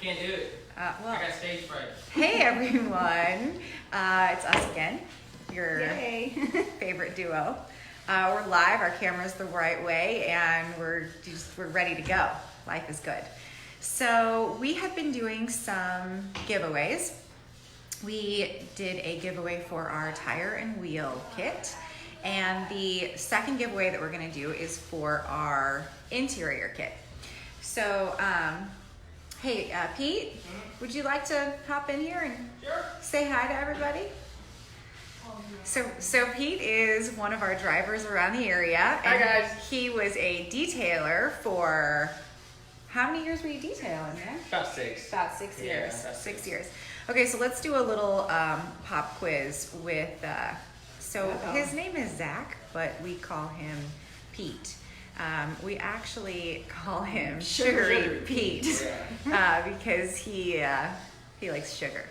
Can't do it. Well, I got stage fright. hey everyone, it's us again, your favorite duo. We're live, our camera's the right way, and we're ready to go. Life is good. So we have been doing some giveaways. We did a giveaway for our tire and wheel kit, and the second giveaway that we're gonna do is for our interior kit. So, hey, Pete, would you like to hop in here and say hi to everybody? So Pete is one of our drivers around the area. Hi, guys. He was a detailer for, how many years were you detailing, man? About 6. About 6 Yeah, years. about 6 years. Okay, so let's do a little pop quiz with, his name is Zach, but we call him Pete. We actually call him Sugary Pete because he likes sugar.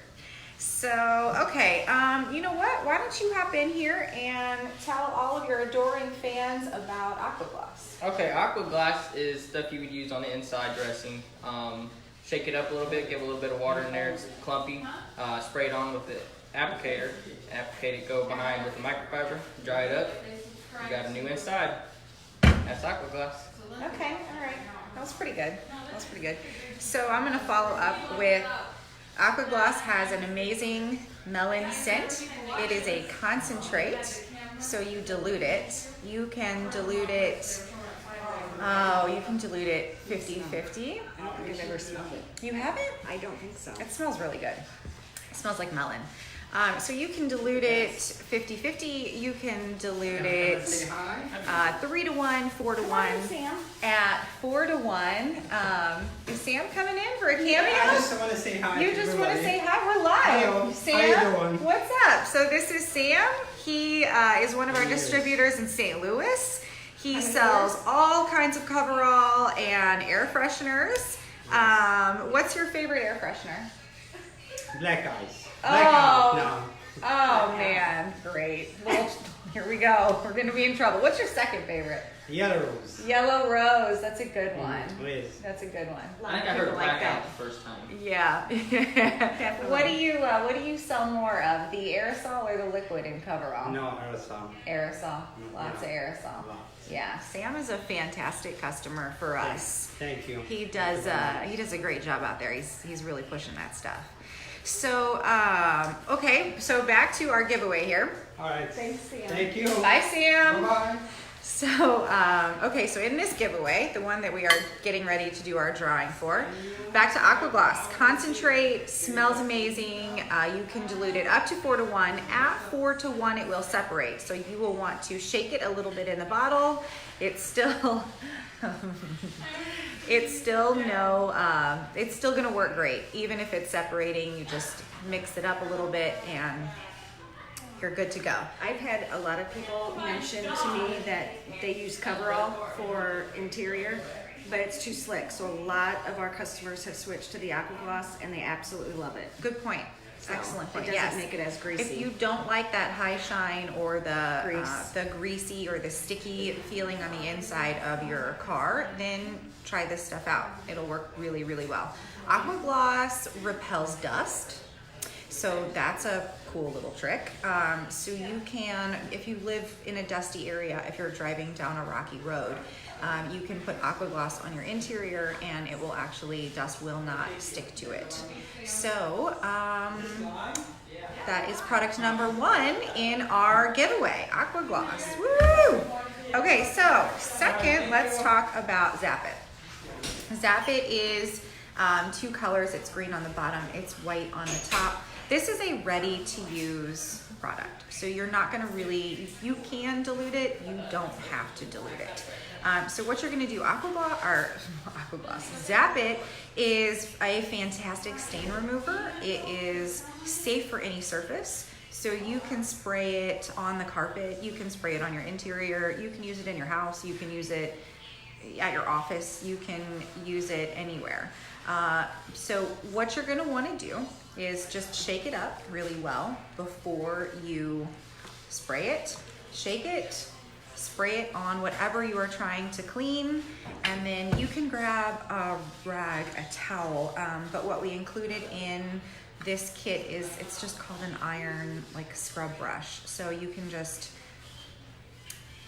So, okay, you know what? Why don't you hop in here and tell all of your adoring fans about Aqua Gloss? Okay, Aqua Gloss is stuff you would use on the inside dressing. Shake it up a little bit, give a little bit of water in there, it's clumpy. Spray it on with the applicator. Applicate it, go behind with the microfiber, dry it up. You got a new inside. That's Aqua Gloss. Okay, all right. That was pretty good. So I'm going to follow up with Aqua Gloss has an amazing melon scent. It is a concentrate, so you dilute it. You can dilute it 50-50. I don't think I've ever smelled it. You haven't? I don't think so. It smells really good. It smells like melon. So you can dilute it 50-50. You can dilute it 3-to-1, 4-to-1. Sam. At 4-to-1. Is Sam coming in for a cameo? I just want to say hi. You just want to say hi? We're live. Hello. Sam, How you doing? what's up? So this is Sam. He is one of our distributors in St. Louis. He sells all kinds of coverall and air fresheners. What's your favorite air freshener? Black eyes. Oh man, great. Well, here we go. We're gonna be in trouble. What's your second favorite? Yellow rose. Yellow rose. That's a good one. Please. That's a good one. I think I heard blackout the first time. Yeah. What do you sell more of? The aerosol or the liquid in coverall? No, aerosol. Aerosol. Lots of aerosol. Lots. Yeah. Sam is a fantastic customer for us. Thank you. He does a great job out there. He's really pushing that stuff. So okay, so back to our giveaway here. All right. Thanks, Sam. Thank you. Bye, Sam. Bye-bye. So, okay, so in this giveaway, the one that we are getting ready to do our drawing for, back to Aqua Gloss. Concentrate, smells amazing. You can dilute it up to 4-to-1. At 4-to-1, it will separate. So you will want to shake it a little bit in the bottle. It's still, it's still gonna work great. Even if it's separating, you just mix it up a little bit and you're good to go. I've had a lot of people mention to me that they use coverall for interior, but it's too slick. So a lot of our customers have switched to the Aqua Gloss and they absolutely love it. Good point. So Excellent point. It doesn't Yes. make it as greasy. If you don't like that high shine or Grease. the greasy or the sticky feeling on the inside of your car, then try this stuff out. It'll work really, really well. Aqua Gloss repels dust. So that's a cool little trick. So you can, if you live in a dusty area, if you're driving down a rocky road, you can put Aqua Gloss on your interior and it will actually, dust will not stick to it. So that is product number 1 in our giveaway, Aqua Gloss. Woo! Okay, so second, let's talk about Zap-It. Zap-It is 2 colors. It's green on the bottom, it's white on the top. This is a ready-to-use product, so you're not gonna really, you can dilute it, you don't have to dilute it. So what you're gonna do, Aqua Gloss, Zap-It is a fantastic stain remover. It is safe for any surface, so you can spray it on the carpet, you can spray it on your interior, you can use it in your house, you can use it at your office, you can use it anywhere. So what you're gonna wanna do is just shake it up really well before you spray it. Shake it, spray it on whatever you are trying to clean, and then you can grab a rag, a towel, but what we included in this kit is, it's just called an iron like scrub brush. So you can just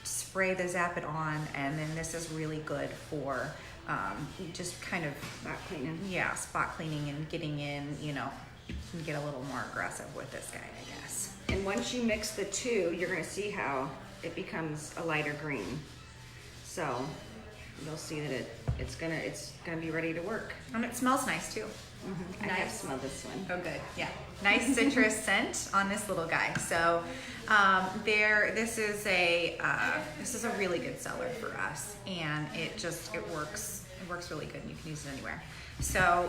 spray the Zap-It on, and then this is really good for just kind of Spot cleaning. yeah, spot cleaning and getting in, you know, you can get a little more aggressive with this guy, I guess. And once you mix the two, you're gonna see how it becomes a lighter green. So you'll see that it's gonna be ready to work. And it smells nice too. I have smelled this one. Oh, good. Yeah. Nice citrus scent on this little guy. So, this is a really good seller for us, and it works really good, and you can use it anywhere. So,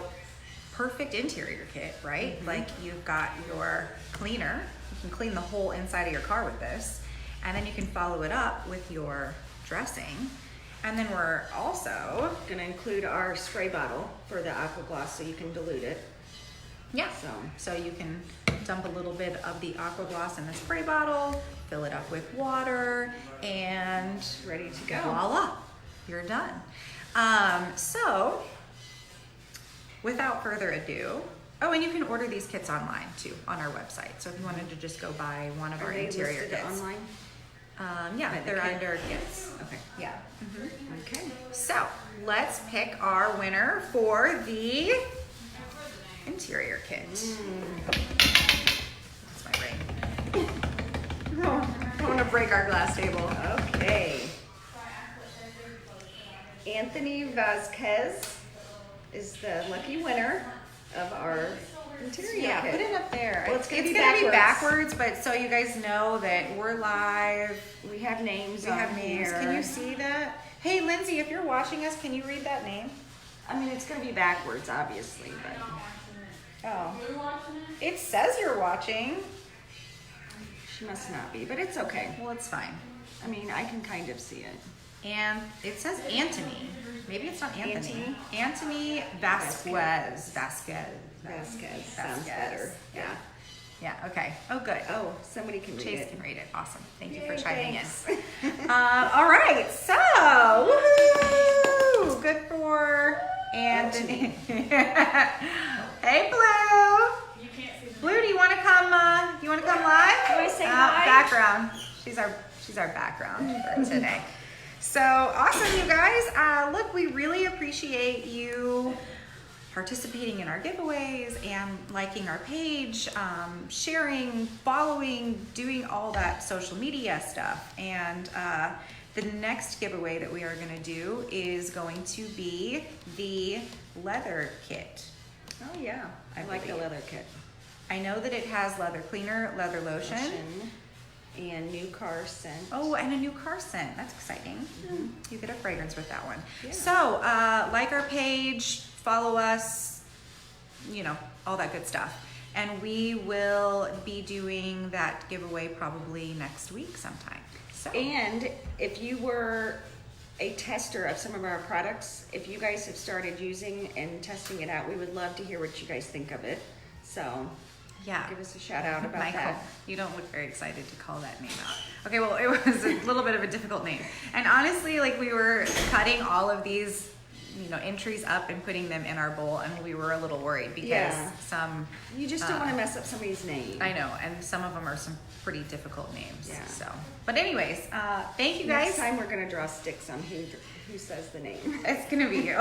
perfect interior kit, right? Like, you've got your cleaner. You can clean the whole inside of your car with this, and then you can follow it up with your dressing. And then we're also Gonna include our spray bottle for the Aqua Gloss so you can dilute it. yeah. So you can dump a little bit of the Aqua Gloss in the spray bottle, fill it up with water, and Ready to go. voila, you're done. So without further ado, oh, and you can order these kits online too on our website. So if you wanted to just go buy one of Are our they interior listed kits, online? yeah, By the they're kit? under kits. Okay. Yeah. Okay. So let's pick our winner for the interior kit. That's my ring. I want to break our glass table. Okay. Antony Vasquez is the lucky winner of our interior Yeah, kit. put it up there. Well, it's gonna be backwards, but so you guys know that we're live. We have names We on have names. here. Can you see that? Hey, Lindsay, if you're watching us, can you read that name? I mean, it's gonna be backwards, obviously, but Oh. It says you're watching. she must not be. But it's okay. Well, it's fine. I mean, I can kind of see it. And it says Antony. Maybe it's not Anthony. Antony? Antony Vasquez. Vasquez sounds better. Yeah. Yeah, okay. Oh, good. Oh, somebody can read Chase it. can read it. Awesome. Thank you Yay, for chiming thanks. in. All right. So, woohoo! Good for Anthony. Hey, Blue. Blue, do you want to come? You want to come live? You wanna say hi? Background. She's our background for today. So awesome, you guys. Look, we really appreciate you participating in our giveaways and liking our page, sharing, following, doing all that social media stuff. And the next giveaway that we are going to do is going to be the leather kit. Oh yeah, I like the believe. leather kit. I know that it has leather cleaner, leather lotion. And new car scent. Oh, and a new car scent. That's exciting. You get a fragrance with that one. Yeah. So, like our page, follow us, you know, all that good stuff. And we will be doing that giveaway probably next week sometime. So, And if you were a tester of some of our products, if you guys have started using and testing it out, we would love to hear what you guys think of it. So yeah. give us a shout out about Michael, that. you don't look very excited to call that name out. Okay, well, it was a little bit of a difficult name. And honestly, like, we were cutting all of these, you know, entries up and putting them in our bowl, and we were a little worried because Yeah. some, You just don't want to mess up somebody's name. I know, and some of them are some pretty difficult names. Yeah. So, but anyways, thank you guys. Next time we're gonna draw sticks on who says the name. It's gonna be you.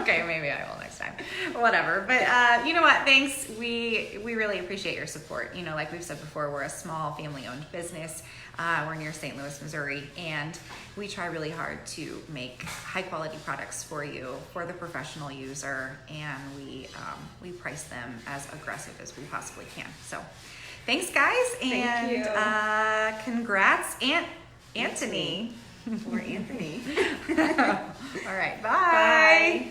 Okay, maybe I will next time. Whatever. But you know what? Thanks. We really appreciate your support. You know, like we've said before, we're a small family-owned business. We're near St. Louis, Missouri, and we try really hard to make high-quality products for you, for the professional user, and we price them as aggressive as we possibly can. So, thanks, guys, Thank you. and congrats, Antony. Or Anthony. All right, bye. Bye.